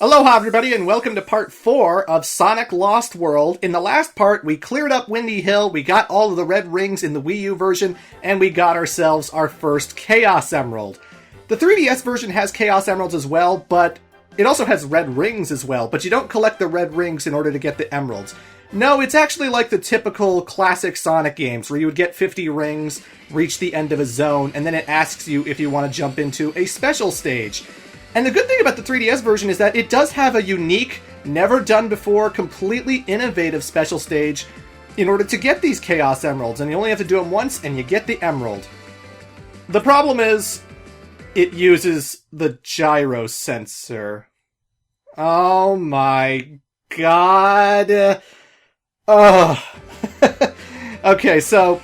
Aloha everybody and welcome to part 4 of Sonic Lost World. In the last part, we cleared up Windy Hill, we got all of the red rings in the Wii U version, and we got ourselves our first Chaos Emerald. The 3DS version has Chaos Emeralds as well, but it also has red rings as well, but you don't collect the red rings in order to get the emeralds. No, it's actually like the typical classic Sonic games, where you would get 50 rings, reach the end of a zone, and then it asks you if you want to jump into a special stage. And the good thing about the 3DS version is that it does have a unique, never-done-before, completely innovative special stage in order to get these Chaos Emeralds, and you only have to do them once, and you get the Emerald. The problem is, it uses the gyro sensor. Oh my god. Ugh. Okay, so,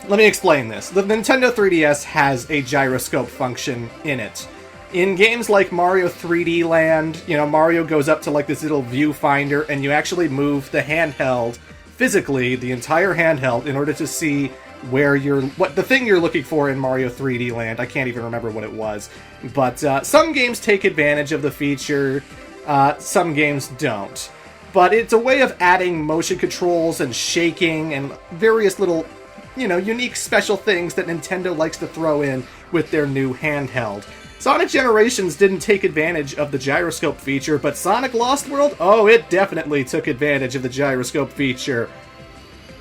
let me explain this. The Nintendo 3DS has a gyroscope function in it. In games like Mario 3D Land, Mario goes up to like this little viewfinder and you actually move the handheld, physically, the entire handheld, in order to see where what the thing you're looking for in Mario 3D Land. I can't even remember what it was. But some games take advantage of the feature, some games don't. But it's a way of adding motion controls and shaking and various little, unique special things that Nintendo likes to throw in with their new handheld. Sonic Generations didn't take advantage of the gyroscope feature, but Sonic Lost World, oh, it definitely took advantage of the gyroscope feature.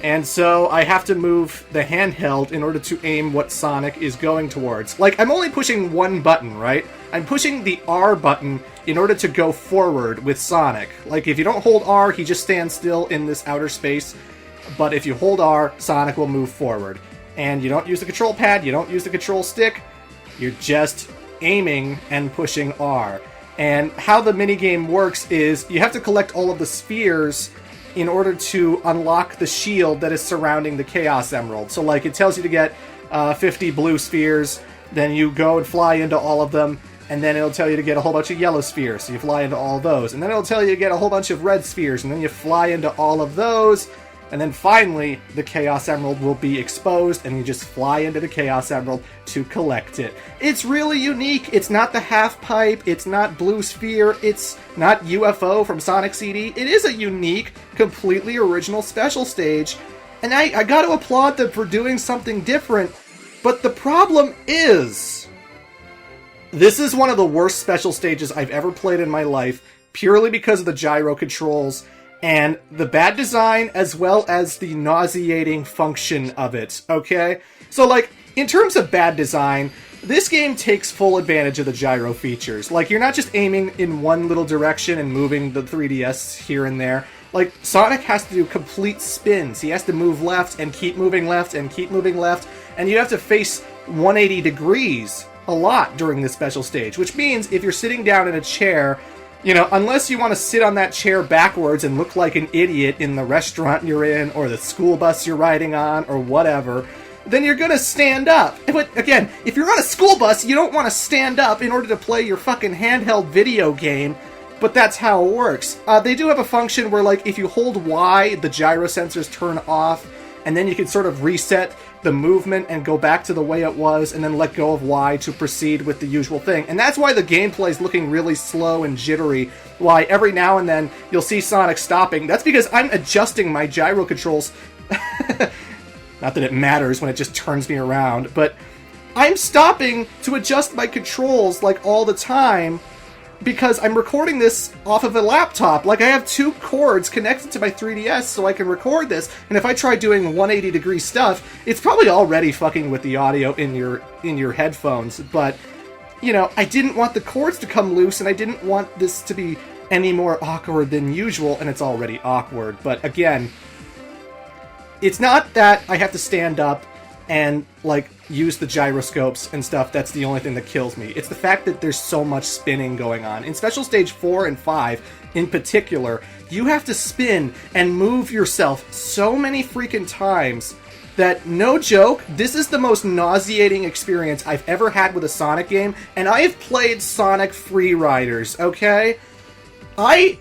And so I have to move the handheld in order to aim what Sonic is going towards. Like, I'm only pushing one button, right? I'm pushing the R button in order to go forward with Sonic. Like, if you don't hold R, he just stands still in this outer space. But if you hold R, Sonic will move forward. And you don't use the control pad, you don't use the control stick, you're just aiming and pushing R. And how the minigame works is you have to collect all of the spheres in order to unlock the shield that is surrounding the Chaos Emerald. So like it tells you to get 50 blue spheres, then you go and fly into all of them, and then it'll tell you to get a whole bunch of yellow spheres, so you fly into all of those. And then it'll tell you to get a whole bunch of red spheres, and then you fly into all of those. And then finally, the Chaos Emerald will be exposed, and you just fly into the Chaos Emerald to collect it. It's really unique. It's not the half pipe, it's not Blue Sphere, it's not UFO from Sonic CD. It is a unique, completely original special stage, and I gotta applaud them for doing something different, but the problem is, this is one of the worst special stages I've ever played in my life, purely because of the gyro controls, and the bad design, as well as the nauseating function of it, okay? So, like, in terms of bad design, this game takes full advantage of the gyro features. Like, you're not just aiming in one little direction and moving the 3DS here and there. Like, Sonic has to do complete spins. He has to move left and keep moving left and keep moving left, and you have to face 180 degrees a lot during this special stage, which means if you're sitting down in a chair, unless you want to sit on that chair backwards and look like an idiot in the restaurant you're in, or the school bus you're riding on, or whatever, then you're gonna stand up. But again, if you're on a school bus, you don't want to stand up in order to play your fucking handheld video game, but that's how it works. They do have a function where, like, if you hold Y, the gyro sensors turn off, and then you can sort of reset the movement and go back to the way it was, and then let go of Y to proceed with the usual thing. And that's why the gameplay is looking really slow and jittery, why every now and then you'll see Sonic stopping. That's because I'm adjusting my gyro controls. Not that it matters when it just turns me around, but I'm stopping to adjust my controls, like, all the time, because I'm recording this off of a laptop. Like, I have two cords connected to my 3DS so I can record this, and if I try doing 180 degree stuff, it's probably already fucking with the audio in your headphones, but, I didn't want the cords to come loose, and I didn't want this to be any more awkward than usual, and it's already awkward. But again, it's not that I have to stand up and, like, use the gyroscopes and stuff. That's the only thing that kills me. It's the fact that there's so much spinning going on. In Special Stage 4 and 5, in particular, you have to spin and move yourself so many freaking times that, no joke, this is the most nauseating experience I've ever had with a Sonic game, and I have played Sonic Free Riders, okay? I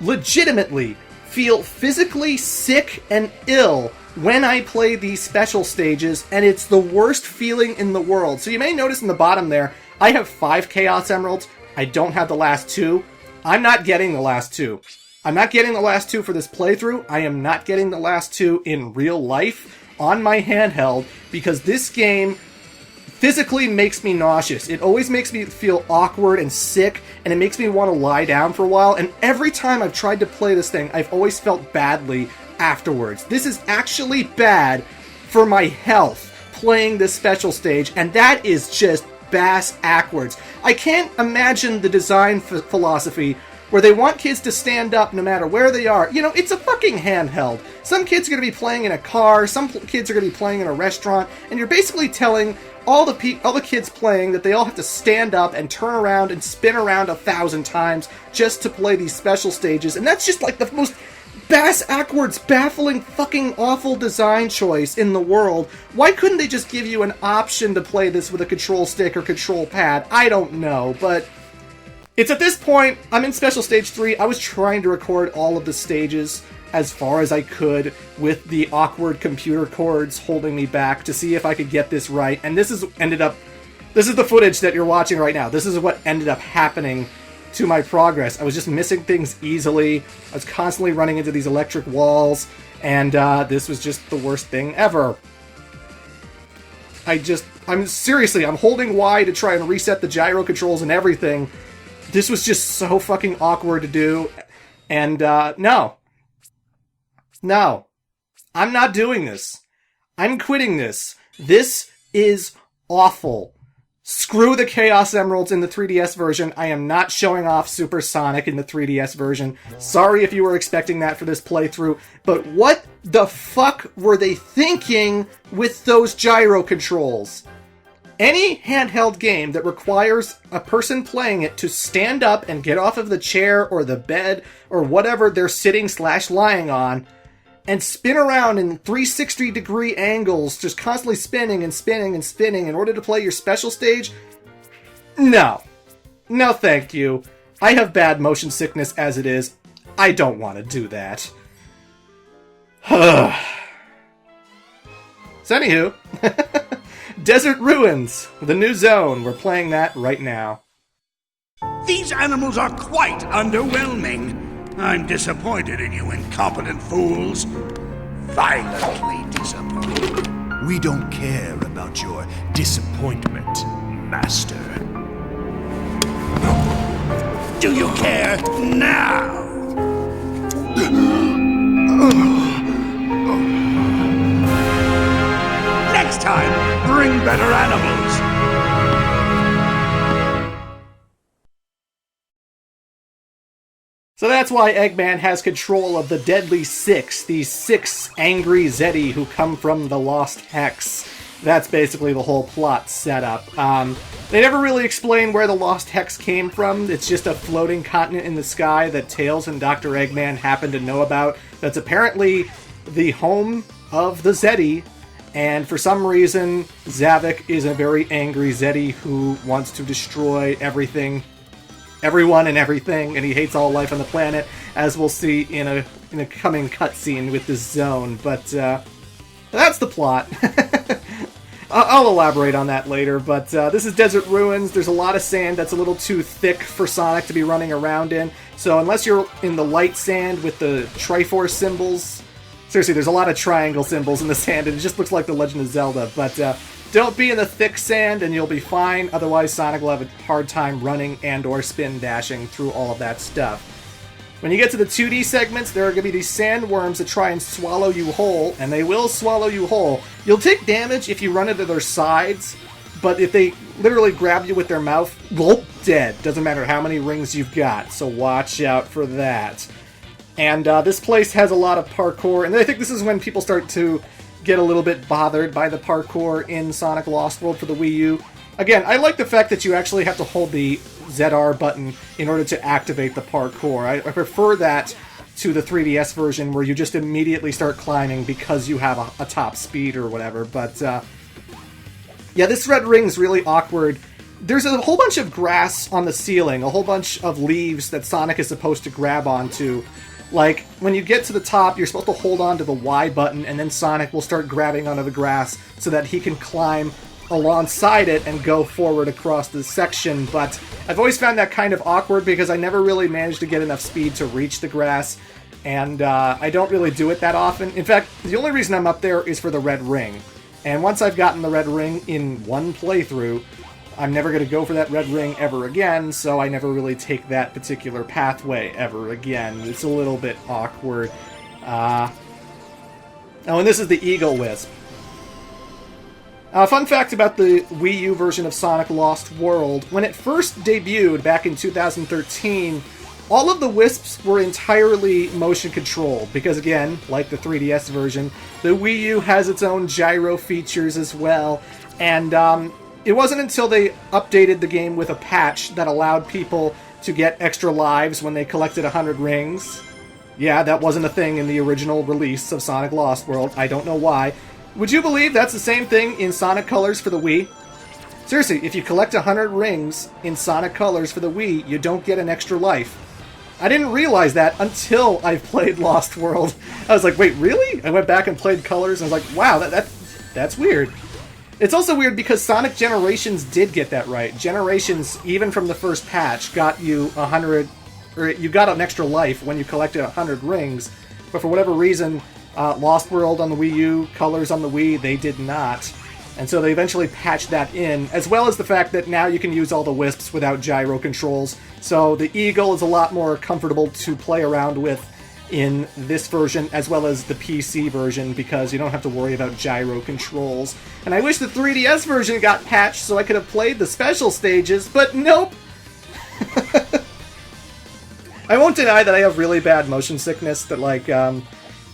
legitimately feel physically sick and ill when I play these special stages, and it's the worst feeling in the world. So you may notice in the bottom there, I have 5 Chaos Emeralds. I don't have the last 2. I'm not getting the last two. I'm not getting the last two for this playthrough. I am not getting the last two in real life on my handheld because this game physically makes me nauseous. It always makes me feel awkward and sick, and it makes me want to lie down for a while, and every time I've tried to play this thing, I've always felt badly afterwards. This is actually bad for my health, playing this special stage, and that is just bass-ackwards. I can't imagine the design philosophy where they want kids to stand up no matter where they are. You know, it's a fucking handheld. Some kids are going to be playing in a car, some kids are going to be playing in a restaurant, and you're basically telling all the kids playing that they all have to stand up and turn around and spin around 1,000 times just to play these special stages, and that's just like the most bass-ackwards, baffling, fucking awful design choice in the world. Why couldn't they just give you an option to play this with a control stick or control pad? I don't know, but it's at this point, I'm in Special Stage 3, I was trying to record all of the stages as far as I could with the awkward computer cords holding me back to see if I could get this right, and this is the footage that you're watching right now. This is what ended up happening to my progress. I was just missing things easily, I was constantly running into these electric walls, and this was just the worst thing ever. I'm holding Y to try and reset the gyro controls and everything. This was just so fucking awkward to do, and no, I'm not doing this. I'm quitting this. This is awful. Screw the Chaos Emeralds in the 3DS version. I am not showing off Super Sonic in the 3DS version. Sorry if you were expecting that for this playthrough, but what the fuck were they thinking with those gyro controls? Any handheld game that requires a person playing it to stand up and get off of the chair or the bed or whatever they're sitting/lying on and spin around in 360-degree angles, just constantly spinning and spinning and spinning in order to play your special stage? No. No, thank you. I have bad motion sickness as it is. I don't want to do that. So anywho, Desert Ruins, the new zone. We're playing that right now. These animals are quite underwhelming. I'm disappointed in you incompetent fools. Violently disappointed. We don't care about your disappointment, Master. Do you care now? Next time, bring better animals. So that's why Eggman has control of the Deadly Six, these 6 angry Zeti who come from the Lost Hex. That's basically the whole plot setup. They never really explain where the Lost Hex came from. It's just a floating continent in the sky that Tails and Dr. Eggman happen to know about. That's apparently the home of the Zeti, and for some reason, Zavok is a very angry Zeti who wants to destroy everyone and everything, and he hates all life on the planet, as we'll see in a coming cutscene with this zone. But that's the plot. I'll elaborate on that later, but this is Desert Ruins. There's a lot of sand that's a little too thick for Sonic to be running around in, so unless you're in the light sand with the Triforce symbols, seriously, there's a lot of triangle symbols in the sand, and it just looks like The Legend of Zelda, but don't be in the thick sand and you'll be fine, otherwise Sonic will have a hard time running and or spin dashing through all of that stuff. When you get to the 2D segments, there are going to be these sandworms that try and swallow you whole, and they will swallow you whole. You'll take damage if you run into their sides, but if they literally grab you with their mouth, whoop, dead. Doesn't matter how many rings you've got, so watch out for that. And this place has a lot of parkour, and I think this is when people start to get a little bit bothered by the parkour in Sonic Lost World for the Wii U. Again, I like the fact that you actually have to hold the ZR button in order to activate the parkour. I prefer that to the 3DS version where you just immediately start climbing because you have a top speed or whatever. But yeah, this red ring's really awkward. There's a whole bunch of grass on the ceiling, a whole bunch of leaves that Sonic is supposed to grab onto. Like, when you get to the top, you're supposed to hold on to the Y button, and then Sonic will start grabbing onto the grass so that he can climb alongside it and go forward across the section, but I've always found that kind of awkward because I never really managed to get enough speed to reach the grass, and I don't really do it that often. In fact, the only reason I'm up there is for the red ring, and once I've gotten the red ring in one playthrough, I'm never going to go for that red ring ever again, so I never really take that particular pathway ever again. It's a little bit awkward. Oh, and this is the Eagle Wisp. Fun fact about the Wii U version of Sonic Lost World. When it first debuted back in 2013, all of the Wisps were entirely motion controlled, because again, like the 3DS version, the Wii U has its own gyro features as well, and it wasn't until they updated the game with a patch that allowed people to get extra lives when they collected 100 rings. Yeah, that wasn't a thing in the original release of Sonic Lost World. I don't know why. Would you believe that's the same thing in Sonic Colors for the Wii? Seriously, if you collect 100 rings in Sonic Colors for the Wii, you don't get an extra life. I didn't realize that until I played Lost World. I was like, wait, really? I went back and played Colors, and I was like, wow, that's weird. It's also weird because Sonic Generations did get that right. Generations, even from the first patch, got you 100, or you got an extra life when you collected 100 rings, but for whatever reason, Lost World on the Wii U, Colors on the Wii, they did not. And so they eventually patched that in, as well as the fact that now you can use all the Wisps without gyro controls. So the Eagle is a lot more comfortable to play around with in this version, as well as the PC version, because you don't have to worry about gyro controls. And I wish the 3DS version got patched so I could have played the special stages, but nope! I won't deny that I have really bad motion sickness, that like,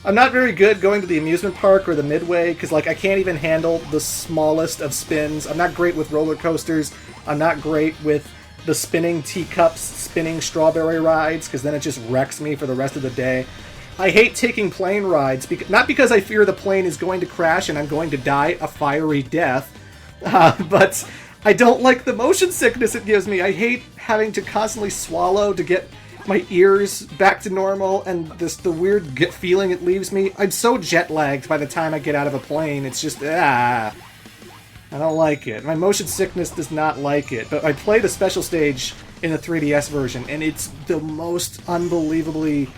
I'm not very good going to the amusement park or the Midway, because like I can't even handle the smallest of spins. I'm not great with roller coasters. I'm not great with the spinning teacups, spinning strawberry rides, because then it just wrecks me for the rest of the day. I hate taking plane rides, not because I fear the plane is going to crash and I'm going to die a fiery death, but I don't like the motion sickness it gives me. I hate having to constantly swallow to get my ears back to normal, and the weird gut feeling it leaves me. I'm so jet lagged by the time I get out of a plane. It's just, I don't like it. My motion sickness does not like it. But I play the special stage in the 3DS version, and it's the most unbelievably...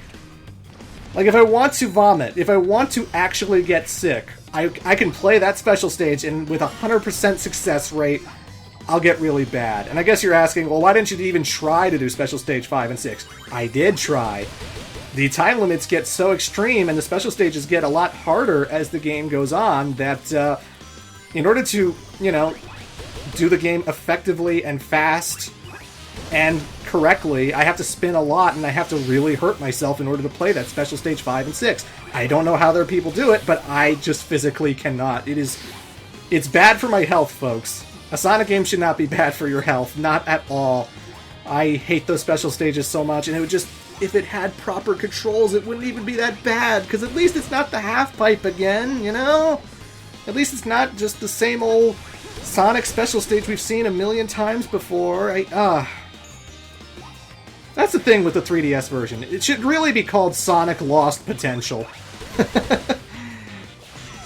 Like, if I want to vomit, if I want to actually get sick, I can play that special stage, and with a 100% success rate, I'll get really bad. And I guess you're asking, well, why didn't you even try to do Special Stage 5 and 6? I did try. The time limits get so extreme and the special stages get a lot harder as the game goes on that in order to, you know, do the game effectively and fast and correctly, I have to spin a lot and I have to really hurt myself in order to play that Special Stage 5 and 6. I don't know how other people do it, but I just physically cannot. It's bad for my health, folks. A Sonic game should not be bad for your health, not at all. I hate those special stages so much, and it would just, if it had proper controls, it wouldn't even be that bad, because at least it's not the half-pipe again, you know? At least it's not just the same old Sonic special stage we've seen a million times before. That's the thing with the 3DS version. It should really be called Sonic Lost Potential.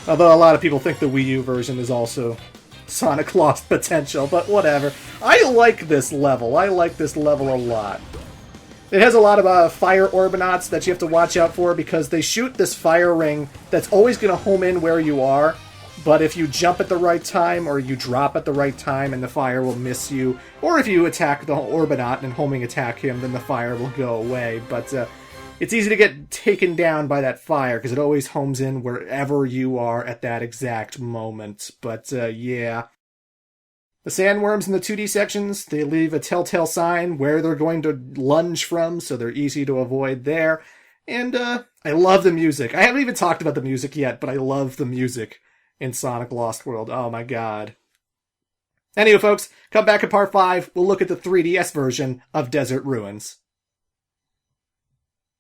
Although a lot of people think the Wii U version is also Sonic Lost Potential, but whatever. I like this level. I like this level a lot. It has a lot of fire orbinauts that you have to watch out for because they shoot this fire ring that's always going to home in where you are, but if you jump at the right time or you drop at the right time and the fire will miss you, or if you attack the orbinaut and homing attack him, then the fire will go away. But it's easy to get taken down by that fire because it always homes in wherever you are at that exact moment. But yeah. The sandworms in the 2D sections, they leave a telltale sign where they're going to lunge from, so they're easy to avoid there. And I love the music. I haven't even talked about the music yet, but I love the music in Sonic Lost World. Oh my god. Anyway, folks, come back in part 5. We'll look at the 3DS version of Desert Ruins.